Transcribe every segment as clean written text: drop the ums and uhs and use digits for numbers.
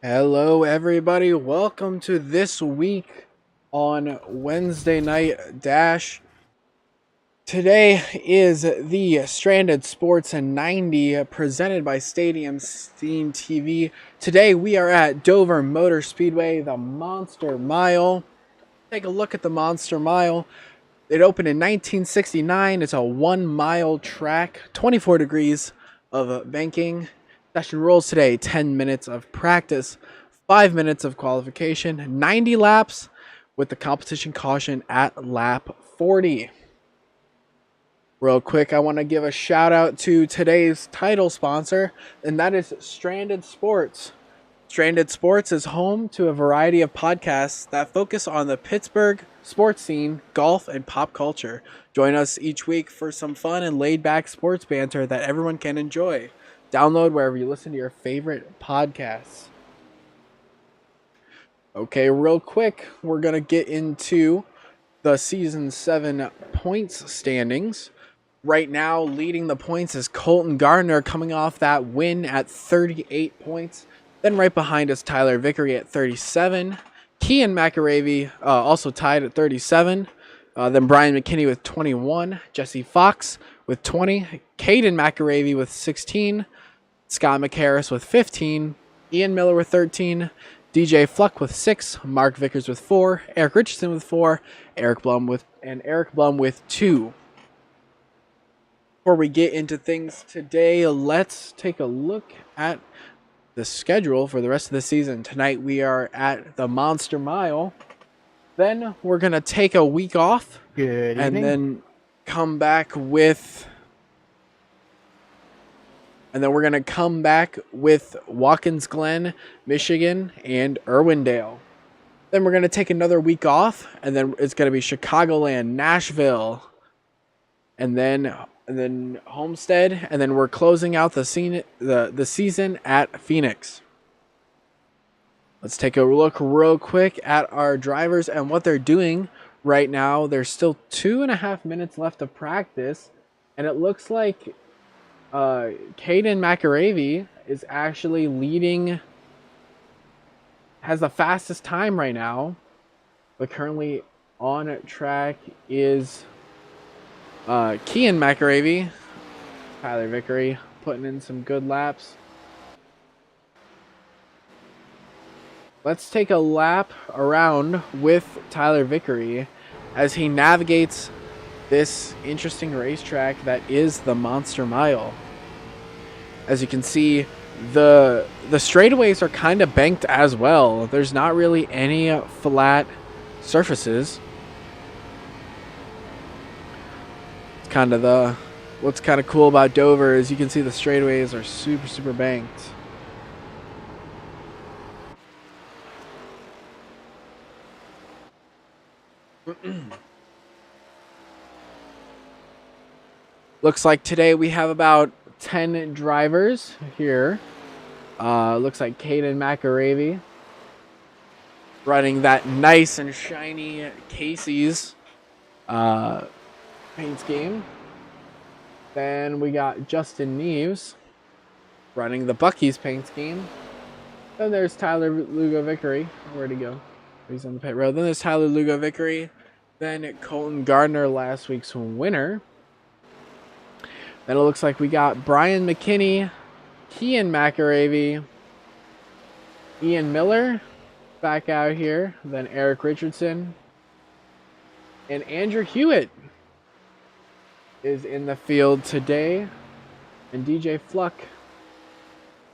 Hello, everybody. Welcome to this week on Wednesday Night Dash. Today is the Stranded Sports and 90 presented by Stadium Steam TV. Today we are at Dover Motor Speedway, the Monster Mile. Take a look at the Monster Mile. It opened in 1969. It's a 1 mile track, 24 degrees of banking. Session rules today: 10 minutes of practice, 5 minutes of qualification, 90 laps with the competition caution at lap 40. Real quick, I want to give a shout out to today's title sponsor, and that is Stranded Sports. Stranded Sports is home to a variety of podcasts that focus on the Pittsburgh sports scene, golf, and pop culture. Join us each week for some fun and laid-back sports banter that everyone can enjoy. Download wherever you listen to your favorite podcasts. Okay, real quick, we're going to get into the Season 7 points standings. Right now, leading the points is Colton Gardner, coming off that win at 38 points. Then right behind is Tyler Vickery at 37. Kean McAravey also tied at 37. Then Brian McKinney with 21. Jesse Fox with 20. Caden McAravey with 16. Scott McHarris with 15. Ian Miller with 13. DJ Fluck with 6. Mark Vickers with 4. Eric Richardson with 4. Eric Blum with 2. Before we get into things today, let's take a look at the schedule for the rest of the season. Tonight we are at the Monster Mile. Then we're going to take a week off. Good and evening. then come back with Watkins Glen, Michigan, and Irwindale. Then we're going to take another week off, and then it's going to be Chicagoland, Nashville, and then Homestead, and then we're closing out the season at Phoenix. Let's take a look real quick at our drivers and what they're doing right now. There's still 2.5 minutes left of practice, and it looks like Caden McAravey is actually leading, has the fastest time right now, but currently on track is Kean McAravey. Tyler Vickery putting in some good laps. Let's take a lap around with Tyler Vickery as he navigates this interesting racetrack that is the Monster Mile. As you can see, the straightaways are kind of banked as well. There's not really any flat surfaces. What's kind of cool about Dover is you can see the straightaways are super banked. Looks like today we have about 10 drivers here. Looks like Caden McAravey running that nice and shiny Casey's paint scheme. Then we got Justin Neves running the Bucky's paint scheme. Then there's Tyler Lugo Vickery. Where'd he go? He's on the pit road. Then there's Tyler Lugo Vickery. Then Colton Gardner, last week's winner. Then it looks like we got Brian McKinney, Kean McAravey, Ian Miller back out here. Then Eric Richardson. And Andrew Hewitt is in the field today. And DJ Fluck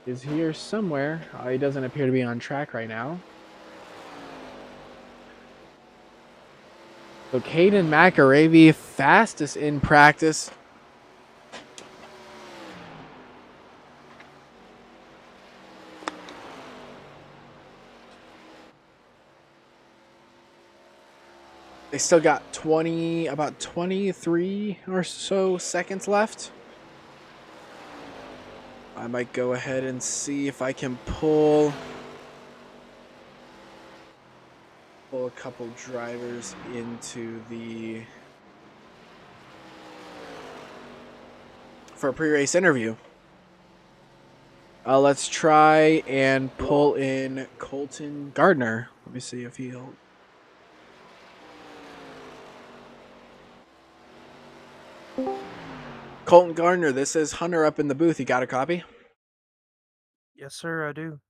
is here somewhere. He doesn't appear to be on track right now. So Caden McAravey, fastest in practice. They still got about 23 or so seconds left. I might go ahead and see if I can pull a couple drivers into for a pre-race interview. Let's try and pull in Colton Gardner. Let me see if he'll. Colton Gardner, this is Hunter up in the booth. You got a copy? Yes, sir, I do.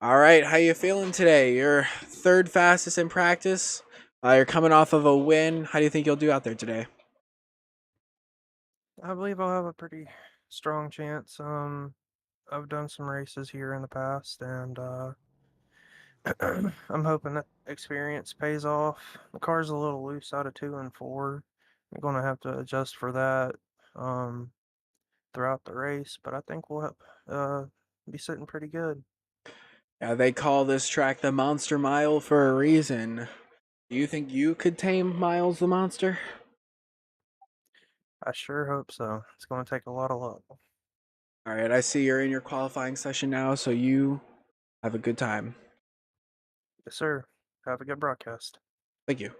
All right, how you feeling today? You're third fastest in practice. You're coming off of a win. How do you think you'll do out there today? I believe I'll have a pretty strong chance. I've done some races here in the past, and I'm hoping that experience pays off. The car's a little loose out of 2 and 4. I'm gonna have to adjust for that um, throughout the race, but I think we'll be sitting pretty good. Yeah, they call this track the Monster Mile for a reason. Do you think you could tame Miles the Monster? I sure hope so. It's gonna take a lot of luck. All right, I see you're in your qualifying session now, so you have a good time. Yes, sir. Have a good broadcast. Thank you.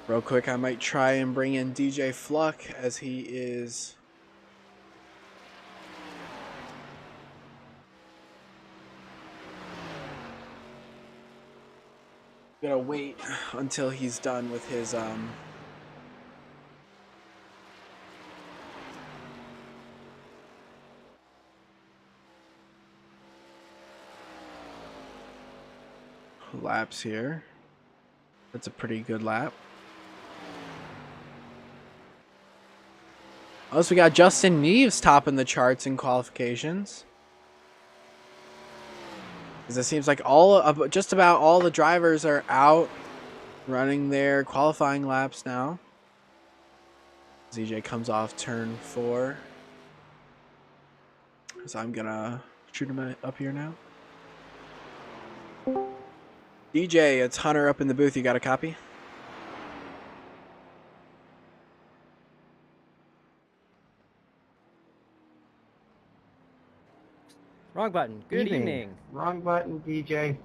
Real quick, I might try and bring in DJ Fluck as he is gonna wait until he's done with his laps here. That's a pretty good lap. Also, we got Justin Neves topping the charts in qualifications. Because it seems like just about all the drivers are out running their qualifying laps now. ZJ comes off turn 4. So I'm gonna shoot him up here now. DJ, it's Hunter up in the booth. You got a copy? Wrong button. Good evening. Wrong button, DJ.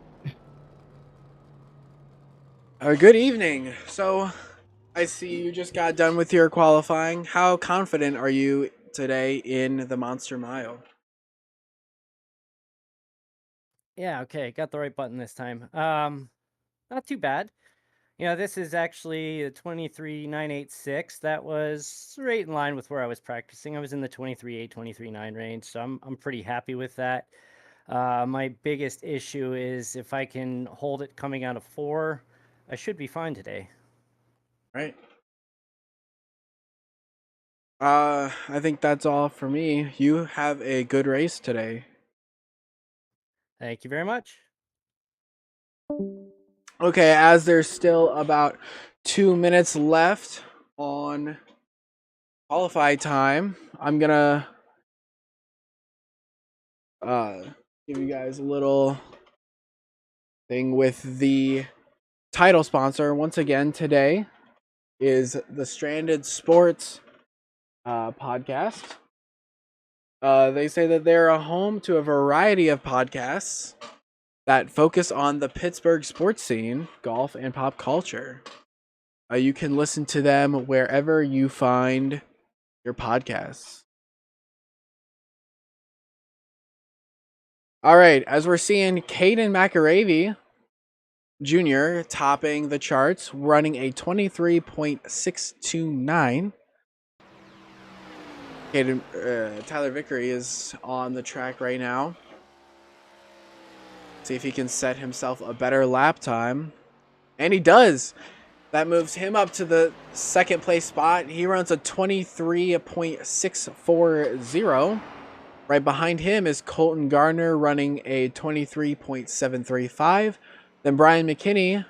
Good evening. So I see you just got done with your qualifying. How confident are you today in the Monster Mile? Yeah, okay. Got the right button this time. Not too bad. This is actually a 23.986. That was right in line with where I was practicing. I was in the 23.8, 23.9 range, so I'm pretty happy with that. My biggest issue is if I can hold it coming out of 4, I should be fine today. Right. I think that's all for me. You have a good race today. Thank you very much. Okay, as there's still about 2 minutes left on qualify time, I'm gonna uh give you guys a little thing with the title sponsor. Once again, today is the Stranded Sports podcast. They say that they're a home to a variety of podcasts that focus on the Pittsburgh sports scene, golf, and pop culture. You can listen to them wherever you find your podcasts. All right, as we're seeing Caden McAravey Jr. topping the charts, running a 23.629. Tyler Vickery is on the track right now. See if he can set himself a better lap time. And he does. That moves him up to the second place spot. He runs a 23.640. Right behind him is Colton Gardner running a 23.735. Then Brian McKinney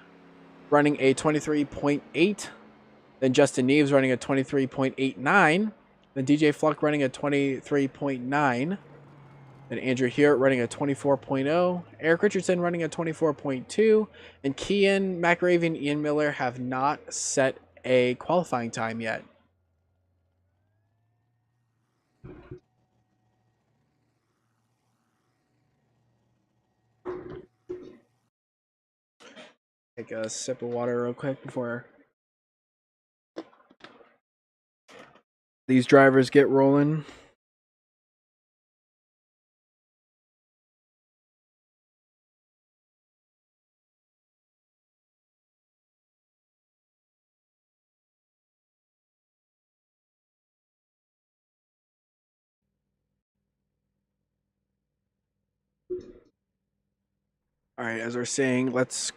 running a 23.8. Then Justin Neves running a 23.89. Then DJ Fluck running a 23.9. Then Andrew Hewitt running a 24.0. Eric Richardson running a 24.2. And Kian McRaven and Ian Miller have not set a qualifying time yet. Take a sip of water real quick before these drivers get rolling. All right, as we're saying, let's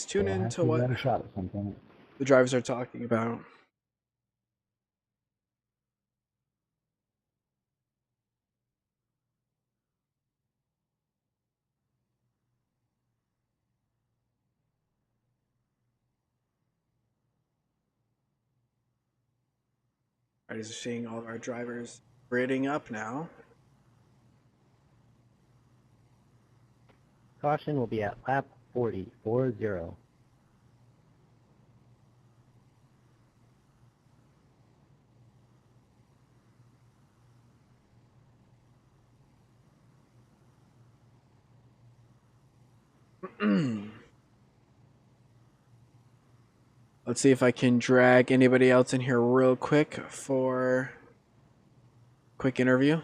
tune in to what the drivers are talking about. All right, as we're seeing all of our drivers grading up now. Caution will be at lap 40, 40. Let's see if I can drag anybody else in here real quick for a quick interview.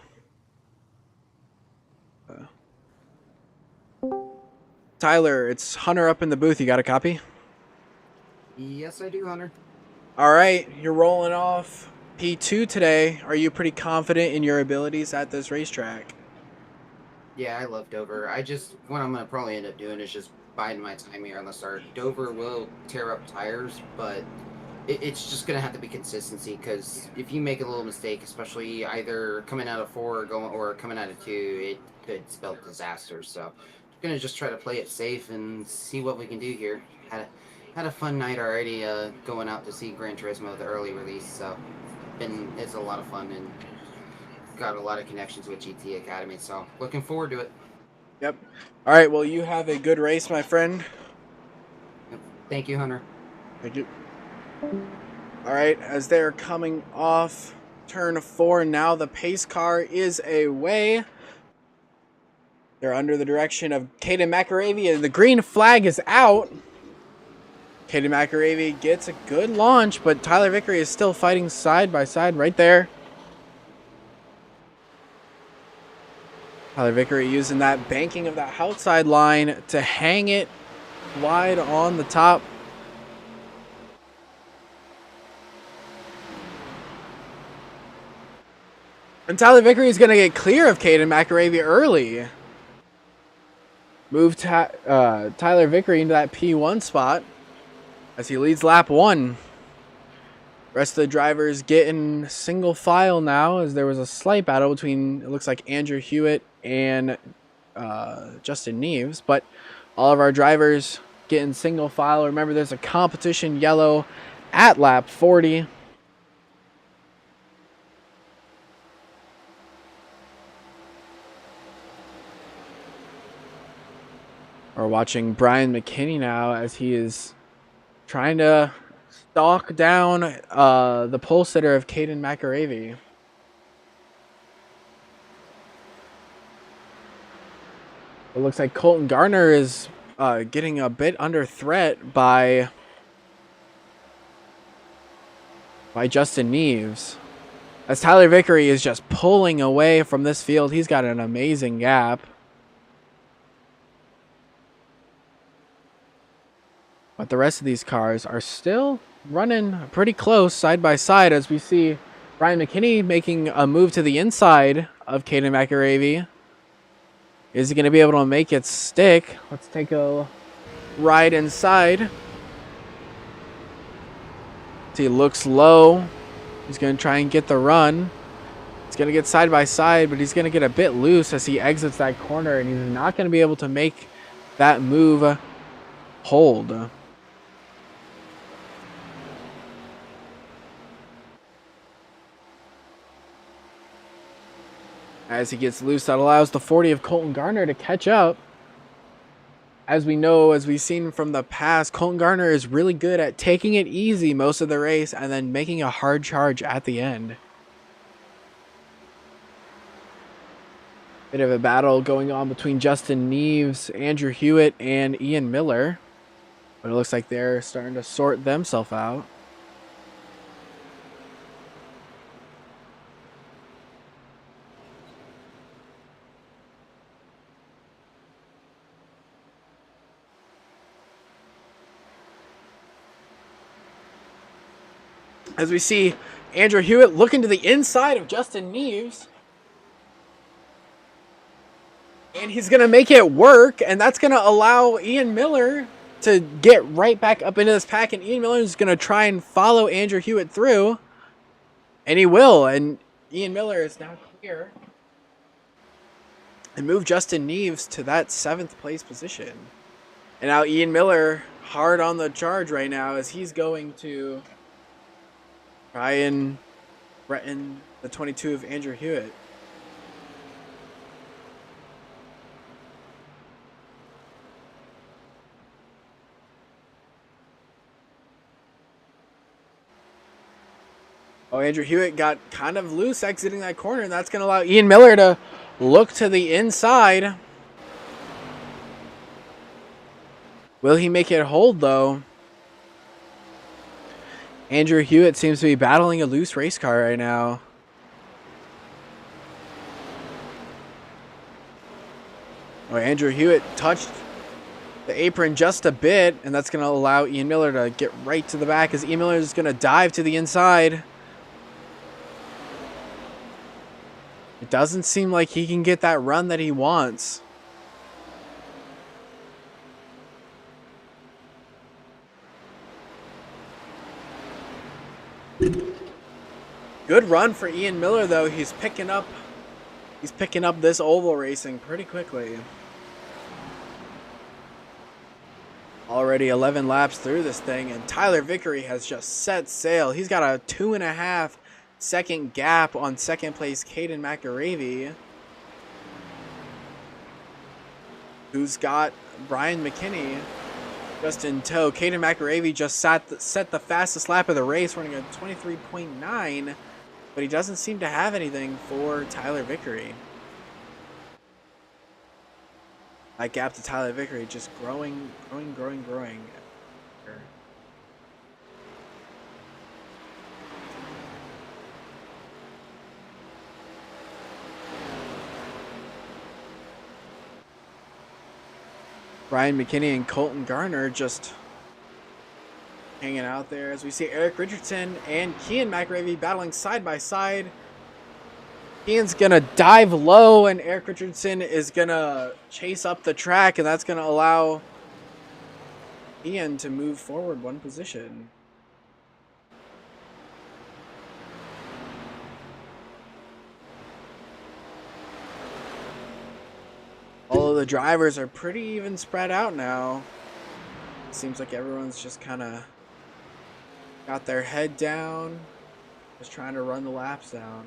Tyler, it's Hunter up in the booth. You got a copy? Yes, I do, Hunter. All right, you're rolling off P2 today. Are you pretty confident in your abilities at this racetrack? Yeah, I love Dover. What I'm going to probably end up doing is just biding my time here on the start. Dover will tear up tires, but it's just going to have to be consistency, because if you make a little mistake, especially either coming out of 4 or coming out of 2, it could spell disaster. So I'm going to just try to play it safe and see what we can do here. Had a fun night already going out to see Gran Turismo, the early release, so it's a lot of fun, and got a lot of connections with GT Academy, so looking forward to it. Yep. All right, well, you have a good race, my friend. Yep. Thank you, Hunter. Thank you. All right, as they're coming off turn 4, now the pace car is away. They're under the direction of Caden McAravey, and the green flag is out. Caden McAravey gets a good launch, but Tyler Vickery is still fighting side by side right there. Tyler Vickery using that banking of that outside line to hang it wide on the top. And Tyler Vickery is going to get clear of Caden McAravey early. Move Tyler Vickery into that P1 spot as he leads lap 1. Rest of the drivers getting single file now, as there was a slight battle between, it looks like, Andrew Hewitt and Justin Neves. But all of our drivers getting single file. Remember, there's a competition yellow at lap 40. We're watching Brian McKinney now as he is trying to stalk down the pole sitter of Caden McAravey. It looks like Colton Garner is getting a bit under threat by Justin Neves. As Tyler Vickery is just pulling away from this field. He's got an amazing gap. But the rest of these cars are still running pretty close side by side, as we see Brian McKinney making a move to the inside of Caden McAravey. Is he going to be able to make it stick? Let's take a ride inside. He looks low. He's going to try and get the run. He's going to get side by side, but he's going to get a bit loose as he exits that corner, and he's not going to be able to make that move hold. As he gets loose, that allows the 40 of Colton Garner to catch up. As we know, as we've seen from the past, Colton Garner is really good at taking it easy most of the race and then making a hard charge at the end. Bit of a battle going on between Justin Neves, Andrew Hewitt, and Ian Miller. But it looks like they're starting to sort themselves out. As we see Andrew Hewitt looking to the inside of Justin Neves. And he's going to make it work, and that's going to allow Ian Miller to get right back up into this pack, and Ian Miller is going to try and follow Andrew Hewitt through, and he will, and Ian Miller is now clear and move Justin Neves to that 7th place position. And now Ian Miller hard on the charge right now as he's going to try and threaten the 22 of Andrew Hewitt. Oh, Andrew Hewitt got kind of loose exiting that corner, and that's going to allow Ian Miller to look to the inside. Will he make it hold, though? Andrew Hewitt seems to be battling a loose race car right now. Oh, Andrew Hewitt touched the apron just a bit, and that's going to allow Ian Miller to get right to the back as Ian Miller is going to dive to the inside. It doesn't seem like he can get that run that he wants. Good run for Ian Miller, though. He's picking up this oval racing pretty quickly. Already 11 laps through this thing, and Tyler Vickery has just set sail. He's got a 2.5 second gap on second place Caden McAravey, who's got Brian McKinney just in tow. Caden McAravey just set the fastest lap of the race, running a 23.9, but he doesn't seem to have anything for Tyler Vickery. That gap to Tyler Vickery just growing. Brian McKinney and Colton Garner just hanging out there as we see Eric Richardson and Kean McAravey battling side by side. Kean's gonna dive low and Eric Richardson is gonna chase up the track, and that's gonna allow Ian to move forward one position. All of the drivers are pretty even spread out now. Seems like everyone's just kind of got their head down, just trying to run the laps down.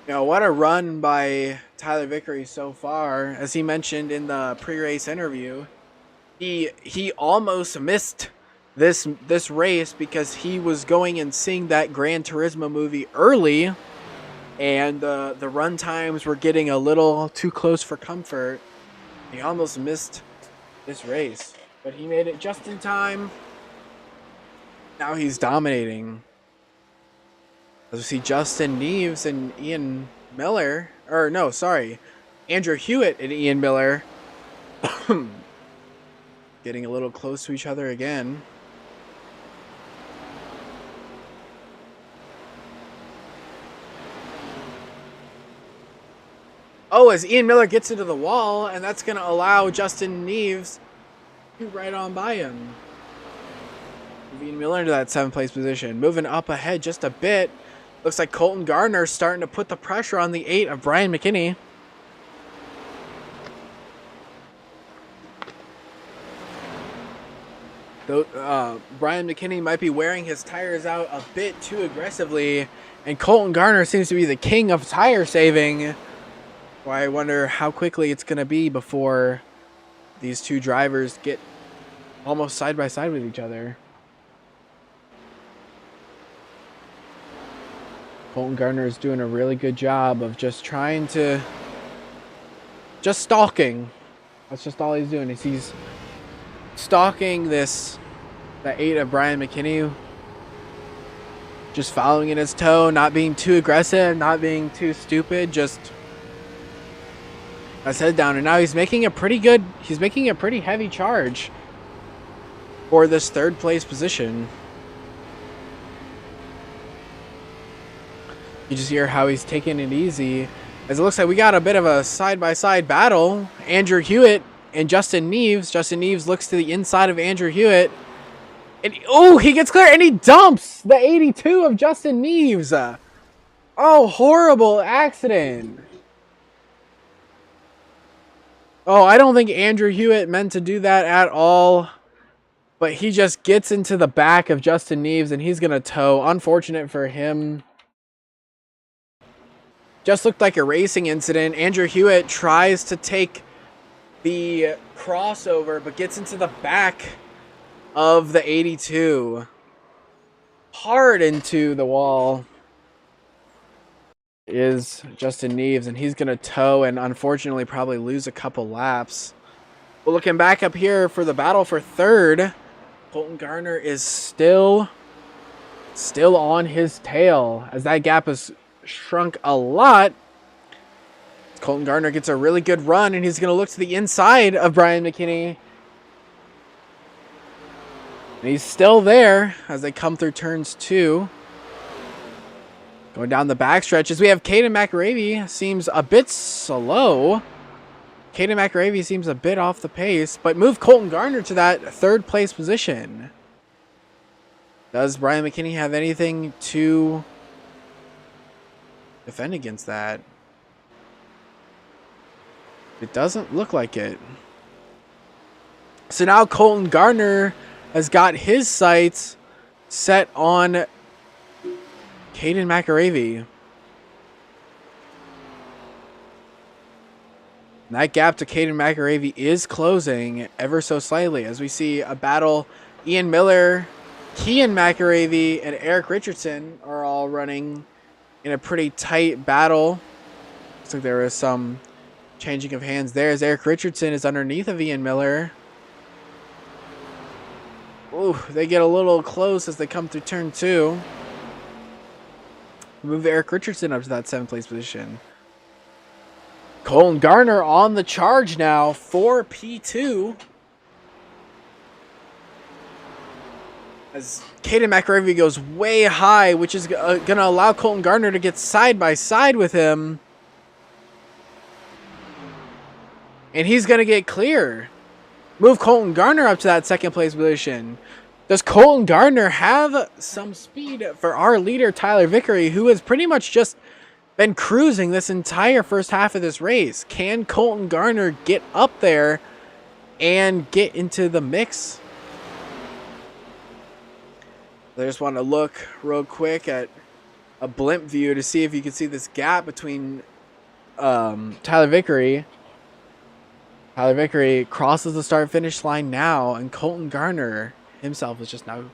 You know, what a run by Tyler Vickery so far. As he mentioned in the pre-race interview, he almost missed this race because he was going and seeing that Gran Turismo movie early, and the run times were getting a little too close for comfort. He almost missed this race, but he made it just in time. Now he's dominating. As we see Justin Neves and Ian Miller, or no, sorry, Andrew Hewitt and Ian Miller getting a little close to each other again. Oh, as Ian Miller gets into the wall, and that's going to allow Justin Neves to right on by him. Ian Miller into that 7th place position. Moving up ahead just a bit. Looks like Colton Gardner starting to put the pressure on the 8 of Brian McKinney. Though Brian McKinney might be wearing his tires out a bit too aggressively, and Colton Garner seems to be the king of tire saving. Well, I wonder how quickly it's going to be before these two drivers get almost side by side with each other. Colton Gardner is doing a really good job of just stalking. That's just all he's doing. He's stalking the 8 of Brian McKinney. Just following in his toe, not being too aggressive, not being too stupid, just his head down. And now he's making a pretty heavy charge for this 3rd place position. You just hear how he's taking it easy. As it looks like we got a bit of a side-by-side battle. Andrew Hewitt and Justin Neves. Justin Neves looks to the inside of Andrew Hewitt. And he gets clear and he dumps the 82 of Justin Neves. Oh, horrible accident. Oh, I don't think Andrew Hewitt meant to do that at all. But he just gets into the back of Justin Neves and he's going to tow. Unfortunate for him. Just looked like a racing incident. Andrew Hewitt tries to take the crossover but gets into the back of the 82. Hard into the wall is Justin Neves, and he's going to tow and unfortunately probably lose a couple laps. But looking back up here for the battle for 3rd, Colton Gardner is still on his tail as that gap has shrunk a lot. Colton Gardner gets a really good run, and he's going to look to the inside of Brian McKinney. And he's still there as they come through turns 2. Going down the back stretches, we have Caden McAravey. Seems a bit slow. Caden McAravey seems a bit off the pace, but move Colton Gardner to that 3rd place position. Does Brian McKinney have anything to defend against that? It doesn't look like it. So now Colton Gardner has got his sights set on Caden McAravey. That gap to Caden McAravey is closing ever so slightly as we see a battle. Ian Miller, Kean McAravey, and Eric Richardson are all running in a pretty tight battle. Looks like there is some changing of hands there as Eric Richardson is underneath of Ian Miller. Ooh, they get a little close as they come through turn 2. Move Eric Richardson up to that 7th place position. Colton Gardner on the charge now for P2. As Caden McAravey goes way high, which is going to allow Colton Gardner to get side by side with him. And he's going to get clear. Move Colton Gardner up to that 2nd place position. Does Colton Gardner have some speed for our leader, Tyler Vickery, who has pretty much just been cruising this entire first half of this race? Can Colton Gardner get up there and get into the mix? I just want to look real quick at a blimp view to see if you can see this gap between Tyler Vickery. Tyler Vickery crosses the start-finish line now, and Colton Gardner himself is just now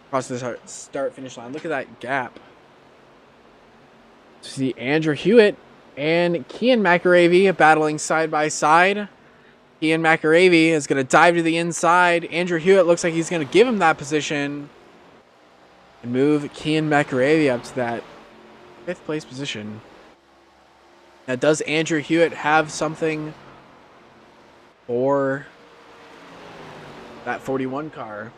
crossing the start-finish line. Look at that gap. See Andrew Hewitt and Kean McAravey battling side by side. Kean McAravey is going to dive to the inside. Andrew Hewitt looks like he's going to give him that position and move Kean McAravey up to that 5th place position. Now, does Andrew Hewitt have something for that 41 car?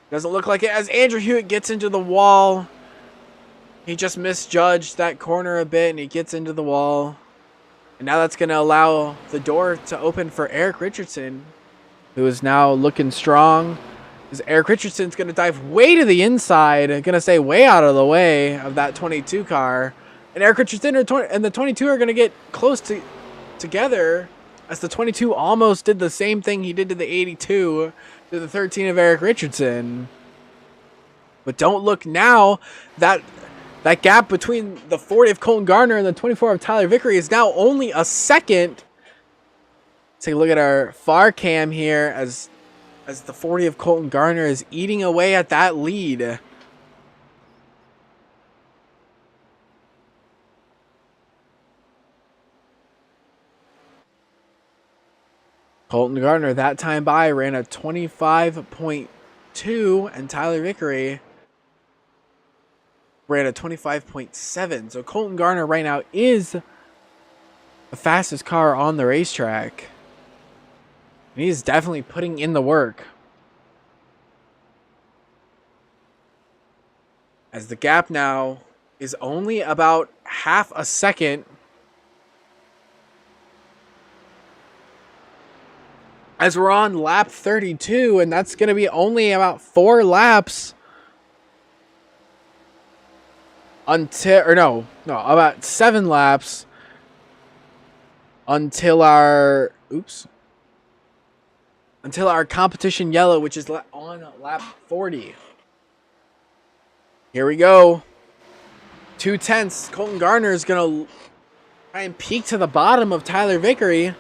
Doesn't look like it as Andrew Hewitt gets into the wall. He just misjudged that corner a bit and he gets into the wall. And now that's going to allow the door to open for Eric Richardson, who is now looking strong. As Eric Richardson's going to dive way to the inside, going to stay way out of the way of that 22 car. And Eric Richardson and the 22 are going to get close together as the 22 almost did the same thing he did to the 82 to the 13 of Eric Richardson. But don't look now. That gap between the 40 of Colton Gardner and the 24 of Tyler Vickery is now only a second. Take a look at our far cam here as the 40 of Colton Gardner is eating away at that lead. Colton Gardner that time by ran a 25.2, and Tyler Vickery ran a 25.7. So Colton Gardner right now is the fastest car on the racetrack. And he's definitely putting in the work. As the gap now is only about half a second. As we're on lap 32, and that's going to be only about 4 laps about 7 laps until our competition yellow, which is on lap 40. Here we go. 2/10. Colton Gardner is going to try and peek to the bottom of Tyler Vickery.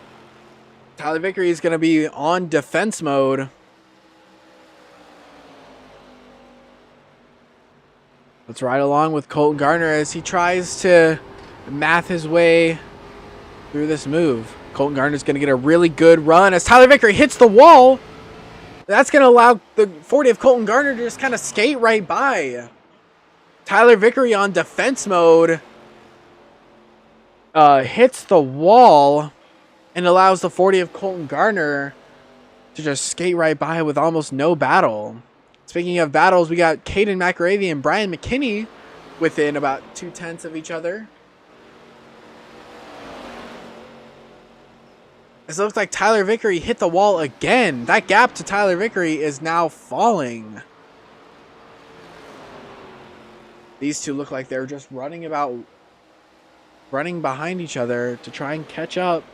Tyler Vickery is going to be on defense mode. Let's ride along with Colton Gardner as he tries to math his way through this move. Colton Gardner is going to get a really good run as Tyler Vickery hits the wall. That's going to allow the 40 of Colton Gardner to just kind of skate right by. Tyler Vickery on defense mode hits the wall and allows the 40 of Colton Gardner to just skate right by with almost no battle. Speaking of battles, we got Caden McAravey and Brian McKinney within about 2/10 of each other. It looks like Tyler Vickery hit the wall again. That gap to Tyler Vickery is now falling. These two look like they're just running behind each other to try and catch up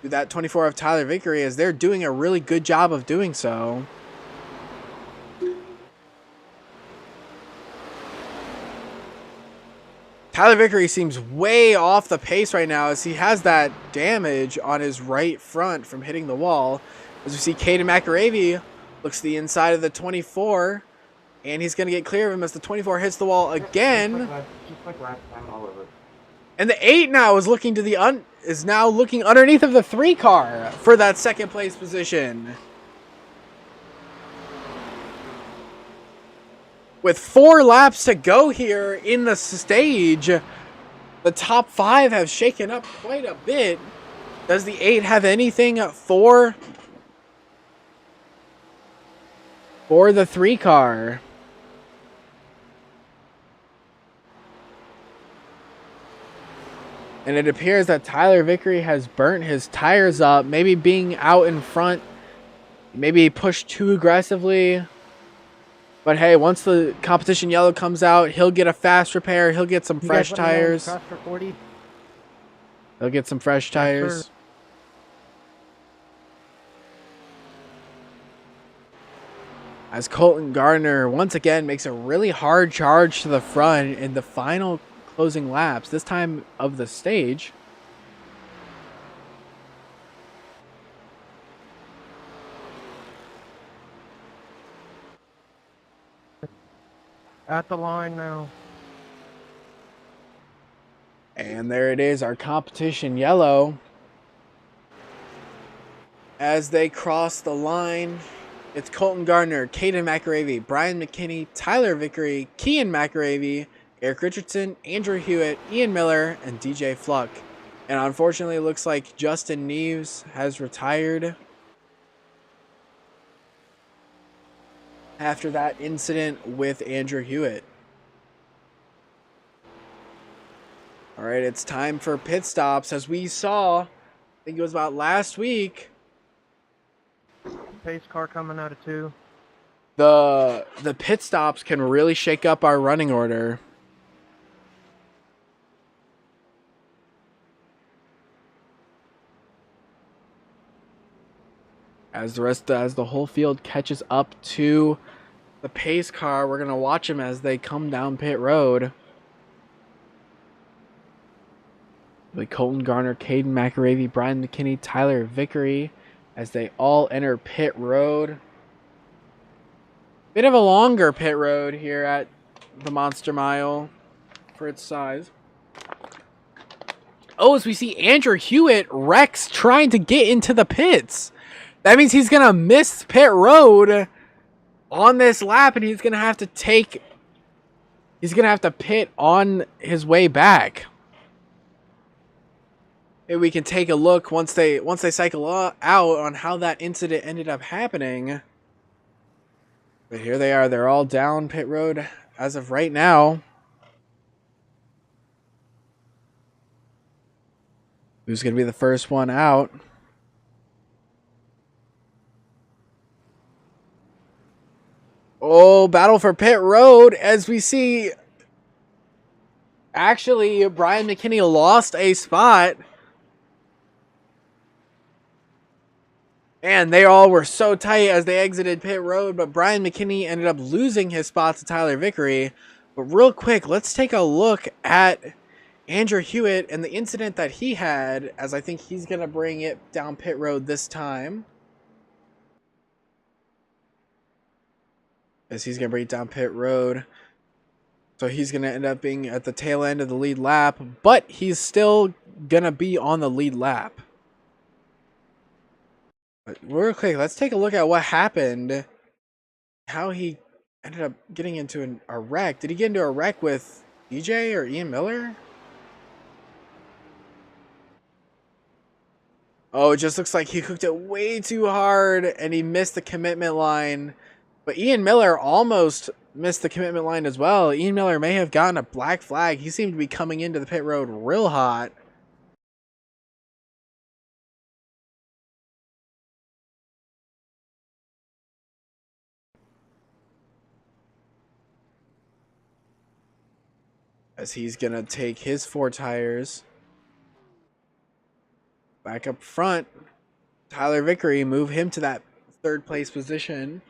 to that 24 of Tyler Vickery, as they're doing a really good job of doing so. Tyler Vickery seems way off the pace right now as he has that damage on his right front from hitting the wall. As we see Caden McAravey looks to the inside of the 24, and he's going to get clear of him as the 24 hits the wall again. Just like last time, all over. And the 8 now is looking to is now looking underneath of the 3 car for that second place position. With 4 laps to go here in the stage, the top 5 have shaken up quite a bit. Does the 8 have anything for the 3 car? And it appears that Tyler Vickery has burnt his tires up, maybe being out in front, maybe pushed too aggressively. But hey, once the competition yellow comes out, he'll get a fast repair. He'll get some fresh tires. He'll get some fresh tires. Sure. As Colton Gardner once again makes a really hard charge to the front in the final closing laps, this time of the stage. At the line now. And there it is, our competition yellow. As they cross the line, it's Colton Gardner, Caden McAravey, Brian McKinney, Tyler Vickery, Kean McAravey, Eric Richardson, Andrew Hewitt, Ian Miller, and DJ Fluck. And unfortunately, it looks like Justin Neves has retired after that incident with Andrew Hewitt. All right, it's time for pit stops. As we saw, I think it was about last week, Pace car coming out of 2. the pit stops can really shake up our running order. As the whole field catches up to the pace car, we're gonna watch them as they come down pit road. Like Colton Gardner, Caden McAravey, Brian McKinney, Tyler Vickery, as they all enter pit road. Bit of a longer pit road here at the Monster Mile for its size. Oh, as we see Andrew Hewitt, Rex trying to get into the pits. That means he's going to miss pit road on this lap, and he's going to have to pit on his way back. Maybe we can take a look once they cycle out on how that incident ended up happening. But here they are. They're all down pit road as of right now. Who's going to be the first one out? Oh, battle for pit road as we see. Actually, Brian McKinney lost a spot. And they all were so tight as they exited pit road, but Brian McKinney ended up losing his spot to Tyler Vickery. But real quick, let's take a look at Andrew Hewitt and the incident that he had, as I think he's going to bring it down pit road this time. As he's going to bring it down pit road. So he's going to end up being at the tail end of the lead lap, but he's still going to be on the lead lap. But real quick, let's take a look at what happened. How he ended up getting into a wreck. Did he get into a wreck with DJ or Ian Miller? Oh, it just looks like he hooked it way too hard and he missed the commitment line. But Ian Miller almost missed the commitment line as well. Ian Miller may have gotten a black flag. He seemed to be coming into the pit road real hot. As he's going to take his 4 tires back up front. Tyler Vickery, move him to that 3rd place position.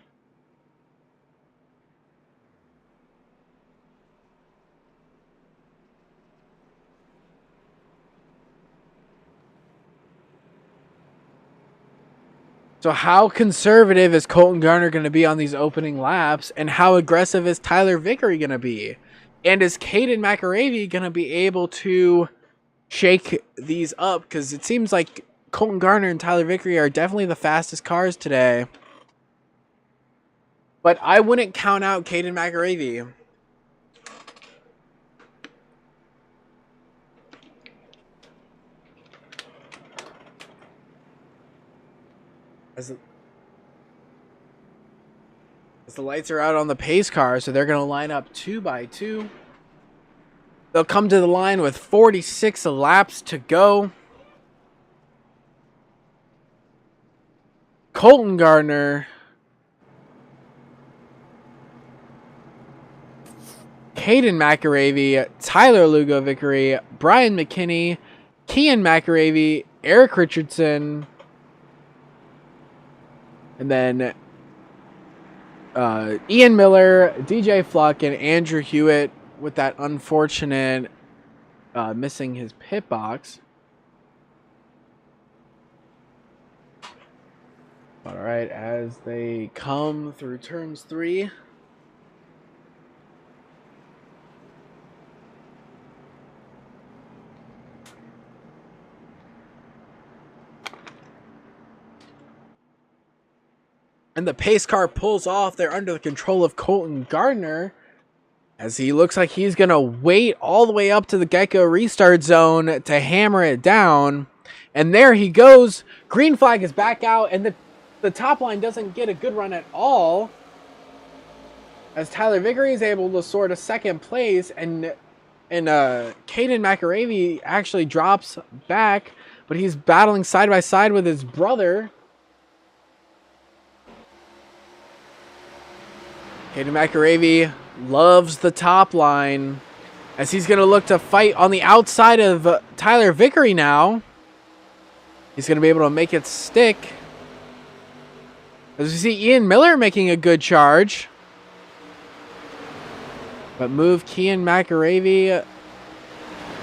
So how conservative is Colton Garner going to be on these opening laps, and how aggressive is Tyler Vickery going to be? And is Caden McAravey going to be able to shake these up? Because it seems like Colton Garner and Tyler Vickery are definitely the fastest cars today. But I wouldn't count out Caden McAravey. As the lights are out on the pace car, so they're going to line up 2 by 2. They'll come to the line with 46 laps to go. Colton Gardner, Caden McAravey, Tyler Lugo Vickery, Brian McKinney, Kian McAravey, Eric Richardson, and then Ian Miller, DJ Fluck, and Andrew Hewitt with that unfortunate missing his pit box. All right, as they come through turns 3. And the pace car pulls off. They're under the control of Colton Gardner, as he looks like he's going to wait all the way up to the Geico restart zone to hammer it down. And there he goes. Green flag is back out, and the top line doesn't get a good run at all, as Tyler Vickery is able to sort a 2nd place, and Caden McAravey actually drops back, but he's battling side by side with his brother. Caden McAravey loves the top line, as he's going to look to fight on the outside of Tyler Vickery now. He's going to be able to make it stick. As we see Ian Miller making a good charge. But move Kian McAravey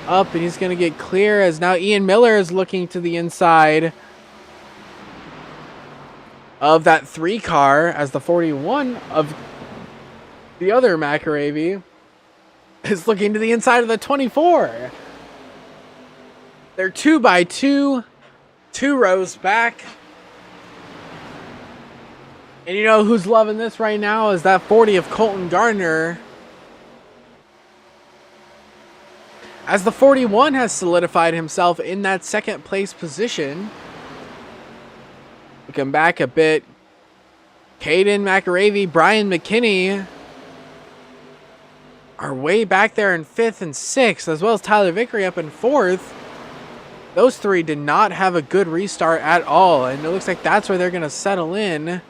up, and he's going to get clear, as now Ian Miller is looking to the inside of that 3 car, as the 41 of the other McAravey is looking to the inside of the 24. They're 2 by 2, 2 rows back. And you know who's loving this right now is that 40 of Colton Gardner. As the 41 has solidified himself in that second place position. Looking back a bit, Caden McAravey, Brian McKinney are way back there in 5th and 6th, as well as Tyler Vickery up in 4th. Those three did not have a good restart at all, and it looks like that's where they're going to settle in.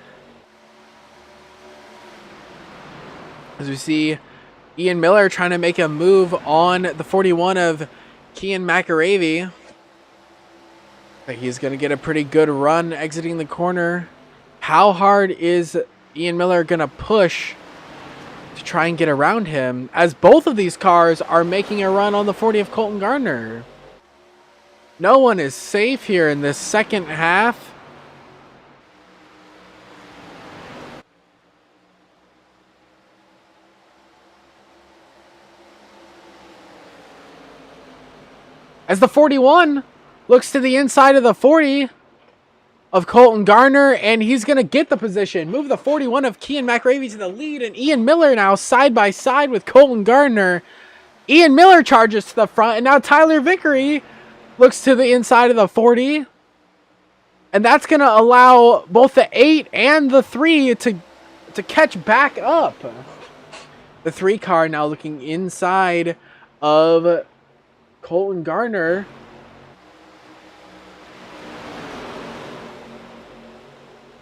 As we see Ian Miller trying to make a move on the 41 of Kian McAravey. But he's going to get a pretty good run exiting the corner. How hard is Ian Miller going to push to try and get around him, as both of these cars are making a run on the 40 of Colton Gardner? No one is safe here in this second half. As the 41 looks to the inside of the 40 of Colton Gardner, and he's going to get the position. Move the 41 of Kian McAravey to the lead, and Ian Miller now side by side with Colton Gardner. Ian Miller charges to the front, and now Tyler Vickery looks to the inside of the 40. And that's going to allow both the 8 and the 3 to catch back up. The 3 car now looking inside of Colton Gardner.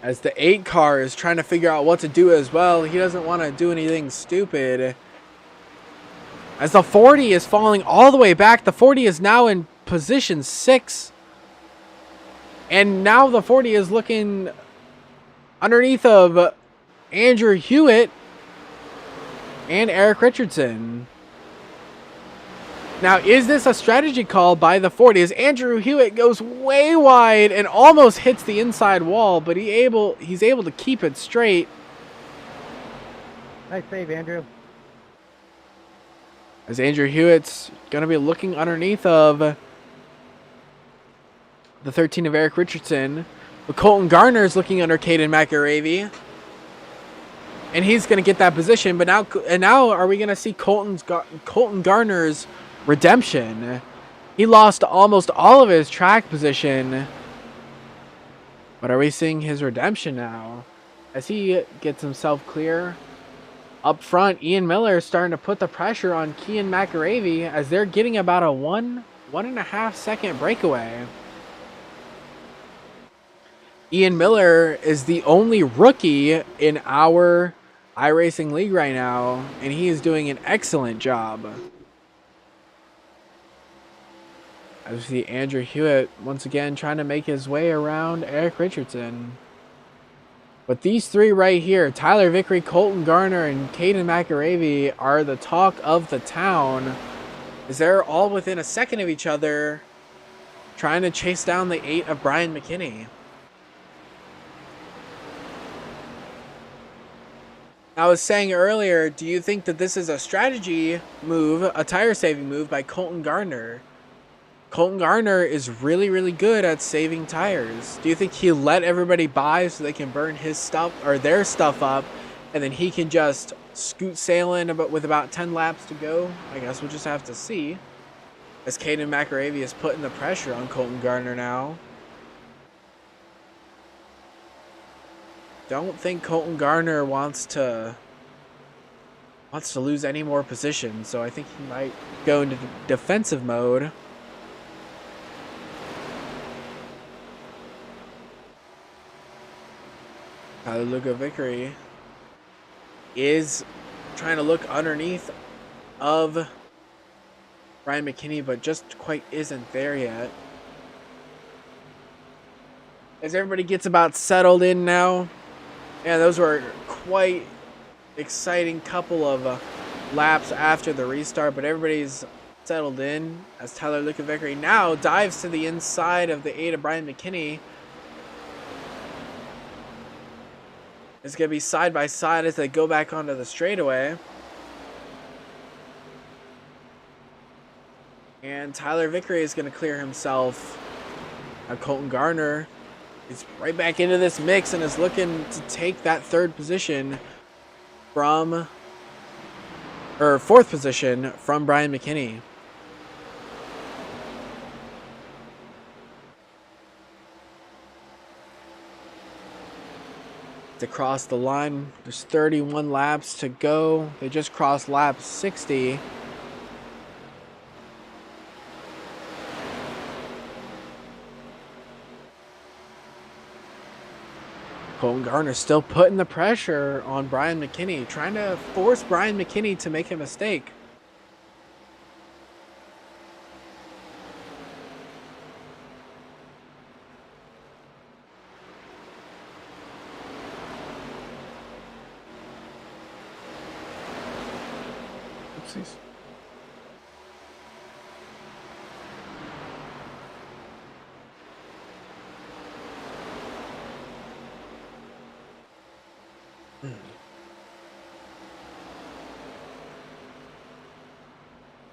As the 8 car is trying to figure out what to do as well. He doesn't want to do anything stupid. As the 40 is falling all the way back. The 40 is now in position 6. And now the 40 is looking underneath of Andrew Hewitt and Eric Richardson. Now, is this a strategy call by the 40? As Andrew Hewitt goes way wide and almost hits the inside wall, but he's able to keep it straight. Nice save, Andrew. As Andrew Hewitt's going to be looking underneath of the 13 of Eric Richardson. But Colton Gardner is looking under Caden McAravey. And he's going to get that position. But now are we going to see Colton Gardner's redemption? He lost almost all of his track position. But are we seeing his redemption now? As he gets himself clear. Up front, Ian Miller is starting to put the pressure on Kian McAravey as they're getting about a 1.5 second breakaway. Ian Miller is the only rookie in our iRacing league right now, and he is doing an excellent job. As we see Andrew Hewitt once again trying to make his way around Eric Richardson. But these 3 right here, Tyler Vickery, Colton Gardner, and Caden McAravey, are the talk of the town, as they're all within a second of each other, trying to chase down the 8 of Brian McKinney. I was saying earlier, do you think that this is a strategy move, a tire saving move by Colton Gardner? Colton Gardner is really, really good at saving tires. Do you think he let everybody buy so they can burn his stuff or their stuff up, and then he can just scoot sailing with about 10 laps to go? I guess we'll just have to see. As Caden McAravey is putting the pressure on Colton Gardner now. Don't think Colton Gardner wants to lose any more positions, so I think he might go into defensive mode. Tyler Vickery is trying to look underneath of Brian McKinney, but just quite isn't there yet. As everybody gets about settled in now. Yeah, those were quite exciting couple of laps after the restart, but everybody's settled in as Tyler Vickery now dives to the inside of the 8 of Brian McKinney. It's going to be side by side as they go back onto the straightaway. And Tyler Vickery is going to clear himself. Colton Gardner He's right back into this mix and is looking to take that third position from, or fourth position from Brian McKinney. To cross the line, there's 31 laps to go. They just crossed lap 60. Colton Garner still putting the pressure on Brian McKinney, trying to force Brian McKinney to make a mistake. Oopsies.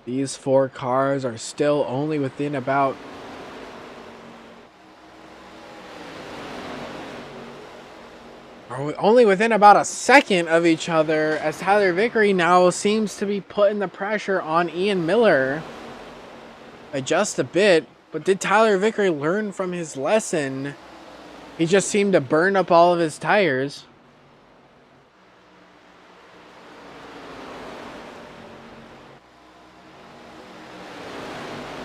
These four cars are still only within about a second of each other, as Tyler Vickery now seems to be putting the pressure on Ian Miller by just a bit. But did Tyler Vickery learn from his lesson? He just seemed to burn up all of his tires.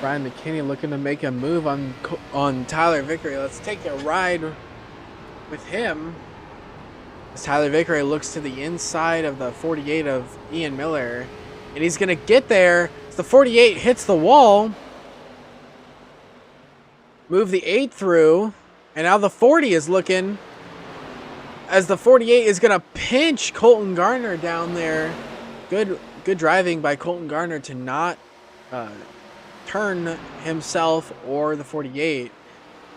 Brian McKinney looking to make a move on Tyler Vickery. Let's take a ride with him as Tyler Vickery looks to the inside of the 48 of Ian Miller, and he's gonna get there as the 48 hits the wall. Move the 8 through, and now the 40 is looking as the 48 is gonna pinch Colton Garner down there. Good driving by Colton Garner to not turn himself or the 48,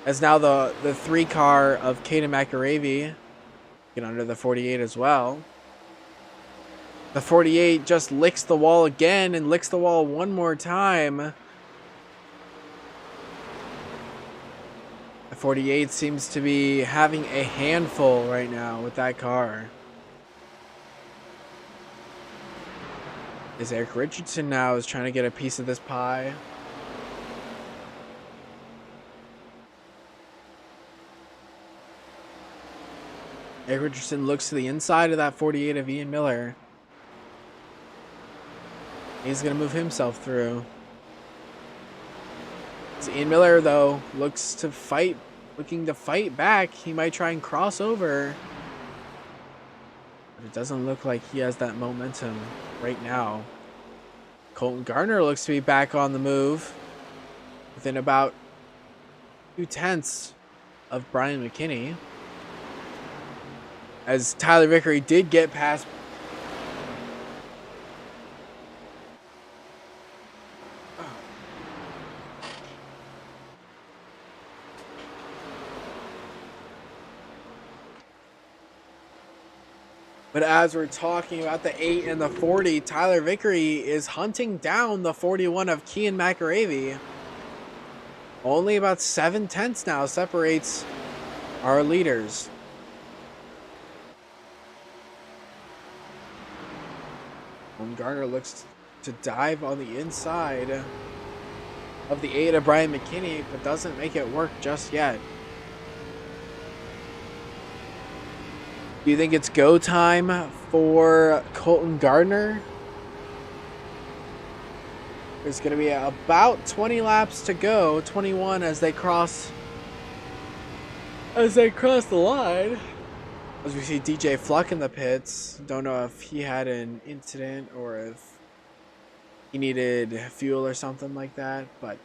as now the 3 car of Caden McAravey get under the 48 as well. The 48 just licks the wall again and licks the wall one more time. The 48 seems to be having a handful right now with that car. As Eric Richardson now is trying to get a piece of this pie. Eric Richardson looks to the inside of that 48 of Ian Miller. He's going to move himself through. As Ian Miller, though, looking to fight back. He might try and cross over. But it doesn't look like he has that momentum right now. Colton Garner looks to be back on the move within about 2/10 of Brian McKinney. As Tyler Vickery did get past. But as we're talking about the 8 and the 40, Tyler Vickery is hunting down the 41 of Kean McAravey. Only about 7/10 now separates our leaders. Garner looks to dive on the inside of the 8 of Brian McKinney, but doesn't make it work just yet. Do you think it's go time for Colton Garner? There's going to be about 20 laps to go, 21 as they cross the line. As we see DJ Fluck in the pits. Don't know if he had an incident or if he needed fuel or something like that, but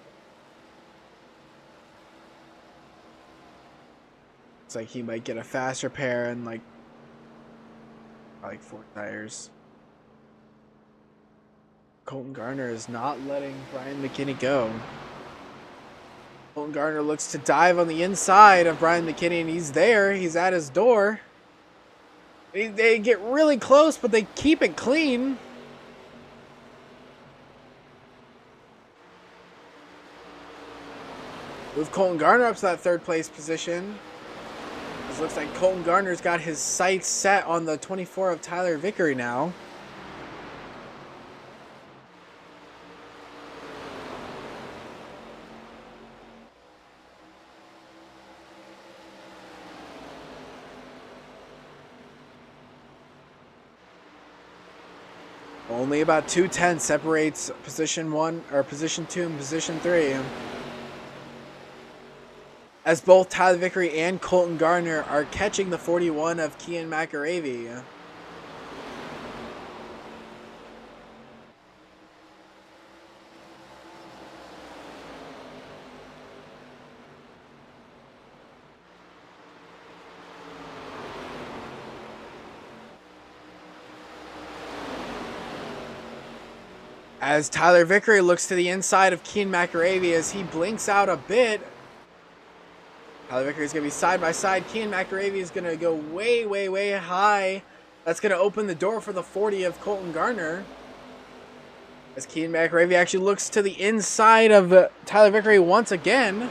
it's like he might get a fast repair and like 4 tires. Colton Garner is not letting Brian McKinney go. Colton Garner looks to dive on the inside of Brian McKinney, and he's there. He's at his door. They get really close, but they keep it clean. Move Colton Garner up to that 3rd place position. It looks like Colton Garner's got his sights set on the 24 of Tyler Vickery now. Only about 2/10 separates position 1 or position 2 and position 3. As both Tyler Vickery and Colton Garner are catching the 41 of Kian McAravey. As Tyler Vickery looks to the inside of Kian McAravey as he blinks out a bit. Tyler Vickery is going to be side by side. Kian McAravey is going to go way, way, way high. That's going to open the door for the 40 of Colton Garner. As Kian McAravey actually looks to the inside of Tyler Vickery once again.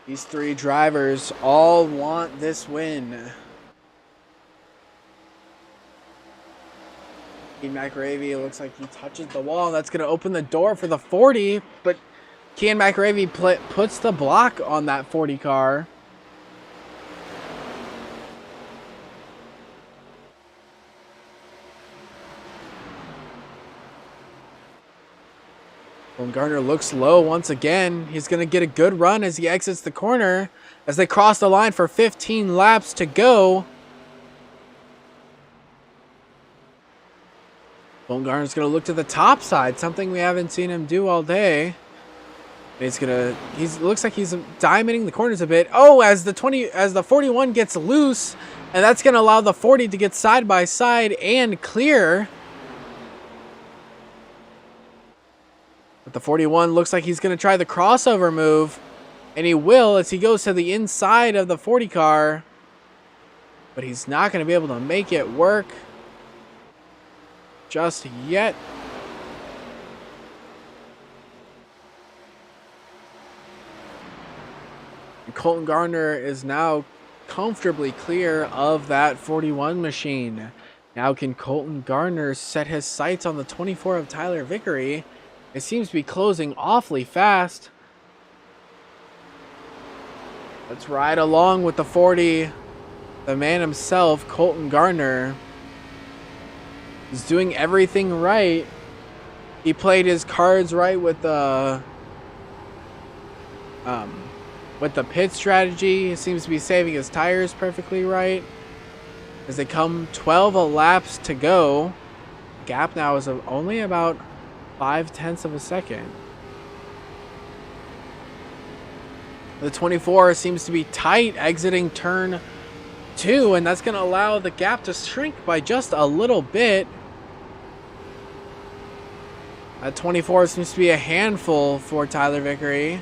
These three drivers all want this win. Kian McAravey looks like he touches the wall. That's going to open the door for the 40, but Kian McAravey puts the block on that 40 car. Colton Garner looks low once again. He's going to get a good run as he exits the corner as they cross the line for 15 laps to go. Colton Garner's going to look to the top side, something we haven't seen him do all day. He looks like he's diamonding the corners a bit. Oh, as the 41 gets loose, and that's going to allow the 40 to get side by side and clear. But the 41 looks like he's going to try the crossover move, and he will as he goes to the inside of the 40 car. But he's not going to be able to make it work just yet. And Colton Garner is now comfortably clear of that 41 machine. Now can Colton Garner set his sights on the 24 of Tyler Vickery? It seems to be closing awfully fast. Let's ride along with the 40. The man himself, Colton Garner, is doing everything right. He played his cards right with the pit strategy. He seems to be saving his tires perfectly right. As they come 12 laps to go, the gap now is only about 0.5 of a second. The 24 seems to be tight exiting turn 2, and that's going to allow the gap to shrink by just a little bit. That 24 seems to be a handful for Tyler Vickery.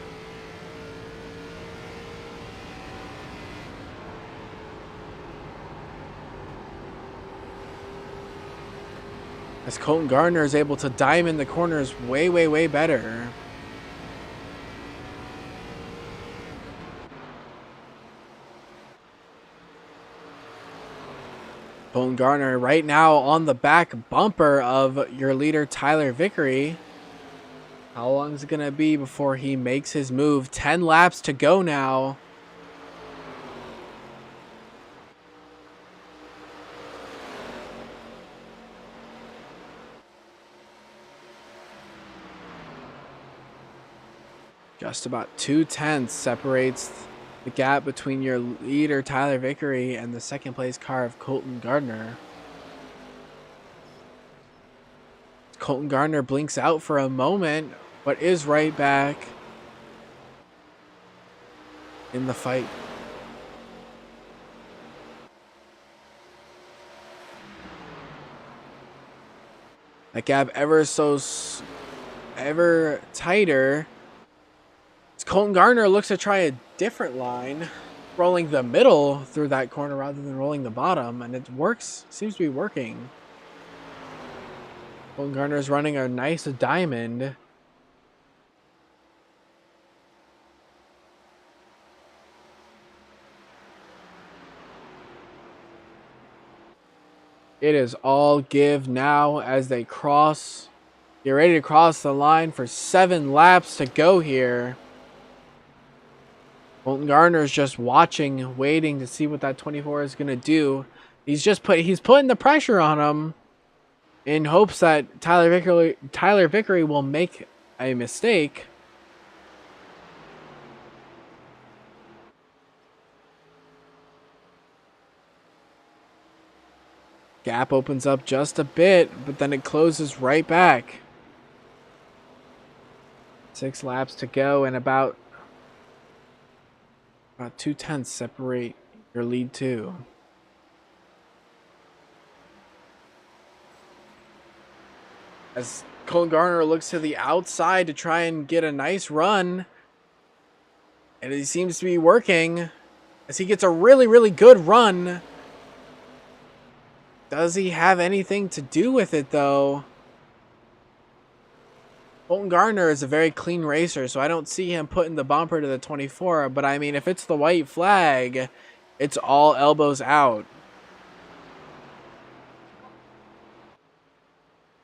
As Colton Garner is able to diamond the corners way, way, way better. Colton Garner right now on the back bumper of your leader, Tyler Vickery. How long is it going to be before he makes his move? 10 laps to go now. Just about 0.2 separates the gap between your leader, Tyler Vickery, and the second place car of Colton Garner. Colton Garner blinks out for a moment, but is right back in the fight. That gap ever tighter. Colton Garner looks to try a different line, rolling the middle through that corner rather than rolling the bottom, and it works. Seems to be working. Colton Garner's running a nice diamond. It is all give now as they cross. Get ready to cross the line for 7 laps to go here. Colton Garner is just watching, waiting to see what that 24 is going to do. He's putting the pressure on him in hopes that Tyler Vickery will make a mistake. Gap opens up just a bit, but then it closes right back. 6 laps to go, and about 2/10 separate your lead two. As Colton Garner looks to the outside to try and get a nice run, and it seems to be working as he gets a really, really good run. Does he have anything to do with it, though? Colton Garner is a very clean racer, so I don't see him putting the bumper to the 24. But, I mean, if it's the white flag, it's all elbows out.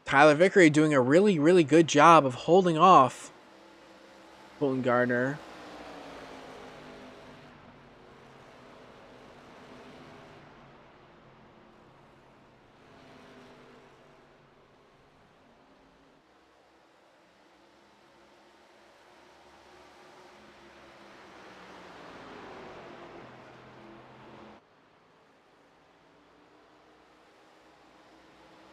Tyler Vickery doing a really, really good job of holding off Colton Garner.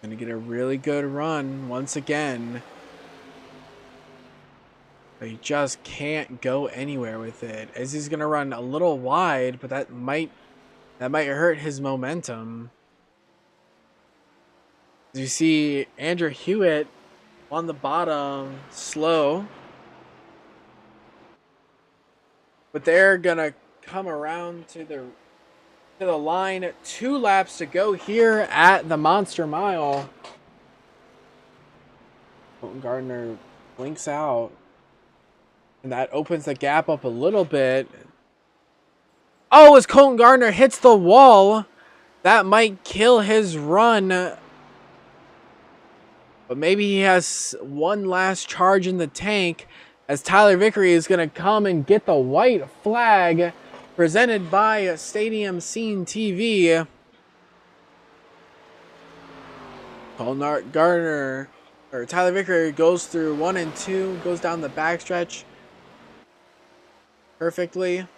Gonna get a really good run once again. But he just can't go anywhere with it. As he's gonna run a little wide, but that might hurt his momentum. As you see Andrew Hewitt on the bottom, slow. But they're gonna come around to the line. 2 laps to go here at the Monster Mile. Colton Gardner blinks out, and that opens the gap up a little bit. Oh, as Colton Gardner hits the wall, that might kill his run. But maybe he has one last charge in the tank, as Tyler Vickery is going to come and get the white flag presented by Stadium Scene TV. Colton Gardner, or Tyler Vickery, goes through 1 and 2, goes down the backstretch perfectly.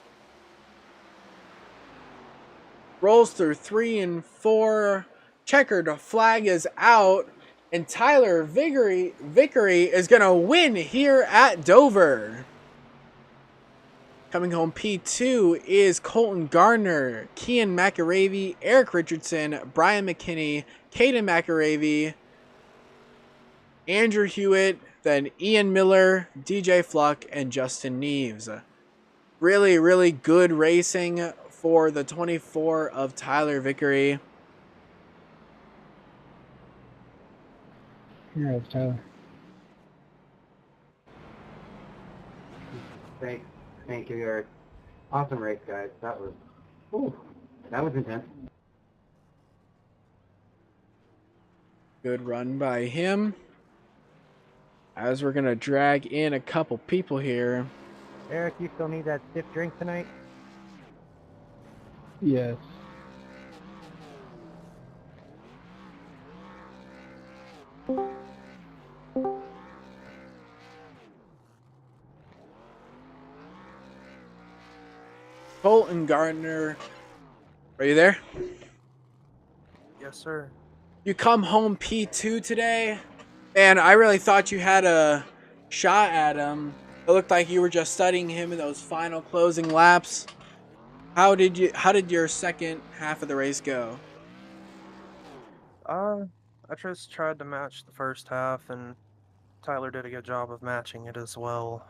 Rolls through 3 and 4. Checkered flag is out. And Tyler Vickery is going to win here at Dover. Coming home P2 is Colton Gardner, Kian McAravey, Eric Richardson, Brian McKinney, Caden McAravey, Andrew Hewitt, then Ian Miller, DJ Fluck, and Justin Neves. Really, really good racing for the 24 of Tyler Vickery. Here, Tyler. Thank you, Eric. Awesome race, guys. That was intense. Good run by him. As we're going to drag in a couple people here. Eric, you still need that stiff drink tonight? Yes. Colton Gardner. Are you there? Yes, sir. You come home P2 today, and I really thought you had a shot at him. It looked like you were just studying him in those final closing laps. How did your second half of the race go? I just tried to match the first half, and Tyler did a good job of matching it as well.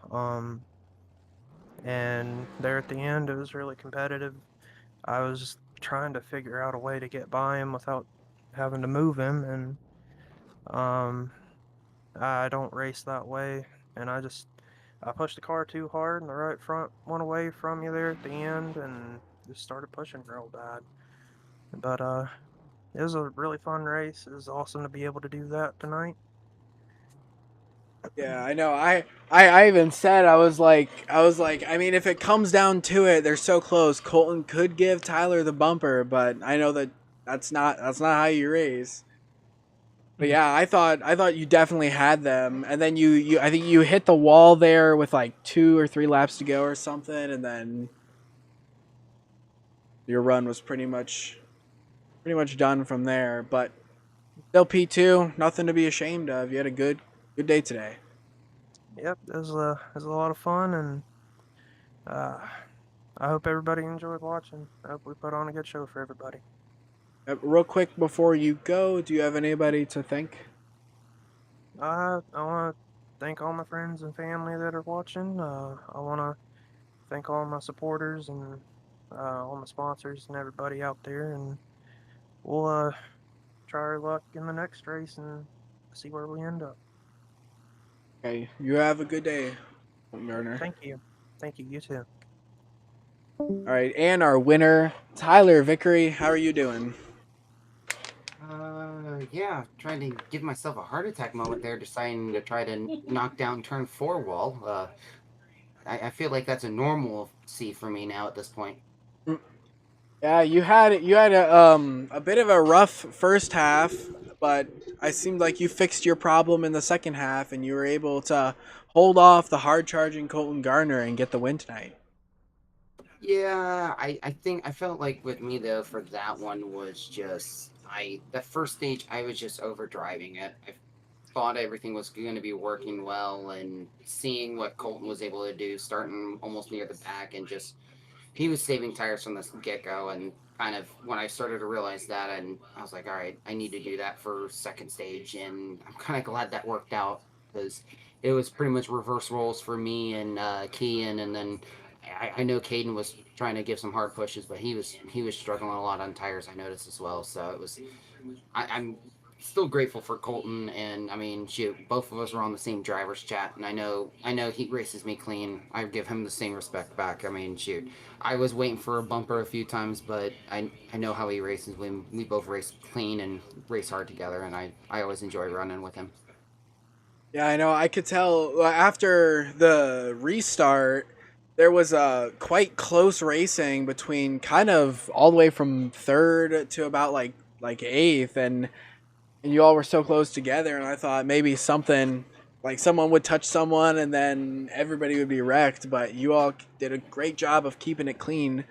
And there at the end, it was really competitive. I was trying to figure out a way to get by him without having to move him, and Um, I don't race that way, and I pushed the car too hard, and the right front went away from you there at the end, and just started pushing real bad. But it was a really fun race. It was awesome to be able to do that tonight. Yeah, I know. I even said I was like, I mean, if it comes down to it, they're so close. Colton could give Tyler the bumper, but I know that that's not how you race. But yeah, I thought you definitely had them, and then you I think you hit the wall there with like 2 or 3 laps to go or something, and then your run was pretty much done from there. But still P2, nothing to be ashamed of. You had a good day today. Yep, it was a lot of fun, and uh, I hope everybody enjoyed watching. I hope we put on a good show for everybody. Real quick before you go, do you have anybody to thank? I want to thank all my friends and family that are watching. I want to thank all my supporters and all my sponsors and everybody out there. And we'll try our luck in the next race and see where we end up. Okay, you have a good day, Mariner. Thank you. Thank you. You too. All right, and our winner, Tyler Vickery. How are you doing? Yeah, trying to give myself a heart attack moment there, deciding to try to knock down turn four wall. I feel like that's a normal C for me now at this point. Yeah, you had a bit of a rough first half, but I seemed like you fixed your problem in the second half, and you were able to hold off the hard charging Colton Garner and get the win tonight. Yeah, I think I felt like with me though for that one was just that first stage I was just overdriving it. I thought everything was going to be working well, and seeing what Colton was able to do, starting almost near the back and just he was saving tires from the get go, and kind of when I started to realize that, and I was like, all right, I need to do that for second stage, and I'm kind of glad that worked out because it was pretty much reverse roles for me and Kean, and then I know Caden was trying to give some hard pushes, but he was struggling a lot on tires. I noticed as well, so it was I'm still grateful for Colton, and I mean, shoot, both of us were on the same drivers chat, and I know he races me clean. I give him the same respect back. I mean, shoot, I was waiting for a bumper a few times, but I know how he races when we both race clean and race hard together, and I always enjoy running with him. Yeah, I know. I could tell after the restart, there was a quite close racing between kind of all the way from third to about like eighth, and you all were so close together. And I thought maybe something like someone would touch someone, and then everybody would be wrecked. But you all did a great job of keeping it clean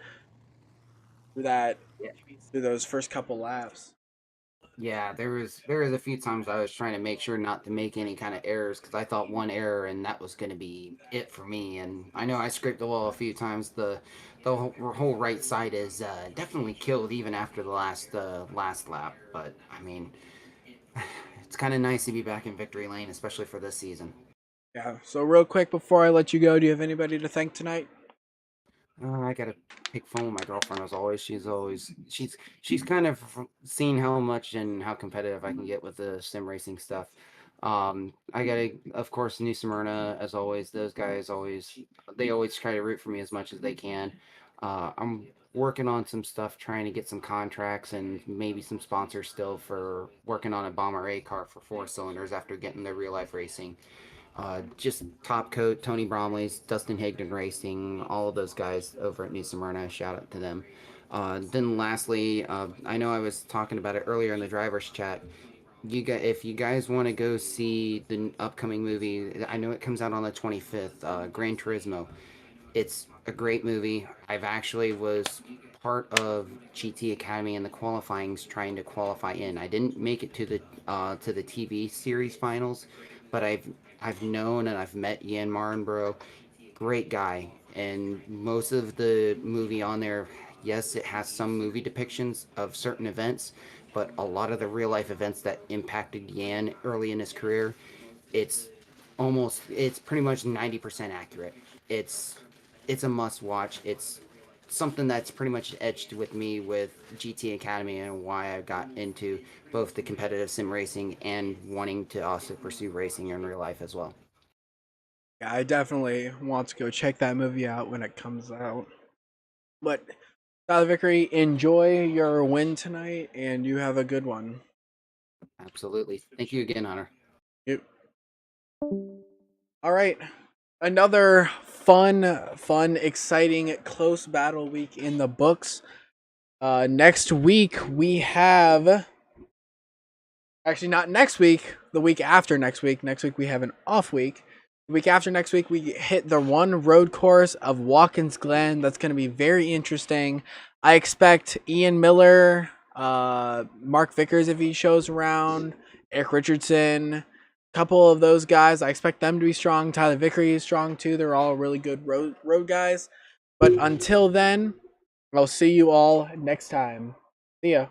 through that Yeah. through those first couple laps. Yeah, there was a few times I was trying to make sure not to make any kind of errors because I thought one error and that was going to be it for me. And I know I scraped the wall a few times. The whole right side is definitely killed even after the last lap. But I mean, it's kind of nice to be back in victory lane, especially for this season. Yeah. So real quick before I let you go, do you have anybody to thank tonight? I gotta pick fun with my girlfriend as always. She's kind of seen how much and how competitive I can get with the sim racing stuff. I gotta, of course, New Smyrna as always. Those guys always try to root for me as much as they can. I'm working on some stuff, trying to get some contracts and maybe some sponsors still for working on a Bomber A car for 4 cylinders after getting the real life racing. Just top coat, Tony Bromley's, Dustin Higdon Racing, all of those guys over at New Smyrna. Shout out to them. Then lastly, I know I was talking about it earlier in the drivers chat. If you guys want to go see the upcoming movie, I know it comes out on the 25th. Gran Turismo. It's a great movie. I've actually was part of GT Academy in the qualifyings, trying to qualify in. I didn't make it to the TV series finals, but I've known and I've met Ian Marnborough. Great guy, and most of the movie on there, yes, it has some movie depictions of certain events, but a lot of the real life events that impacted Yan early in his career, it's it's pretty much 90% accurate. It's it's a must watch. It's something that's pretty much edged with me with GT Academy and why I got into both the competitive sim racing and wanting to also pursue racing in real life as well. Yeah, I definitely want to go check that movie out when it comes out. But Tyler Vickery, enjoy your win tonight, and you have a good one. Absolutely. Thank you again, Hunter. Yep. All right. Another fun, exciting, close battle week in the books. Next week we have, actually not next week, the week after next week. Next week we have an off week. The week after next week we hit the one road course of Watkins Glen. That's going to be very interesting. I expect Ian Miller, Mark Vickers if he shows around, Eric Richardson, a couple of those guys. I expect them to be strong. Tyler Vickery is strong too. They're all really good road guys. But until then, I'll see you all next time. See ya.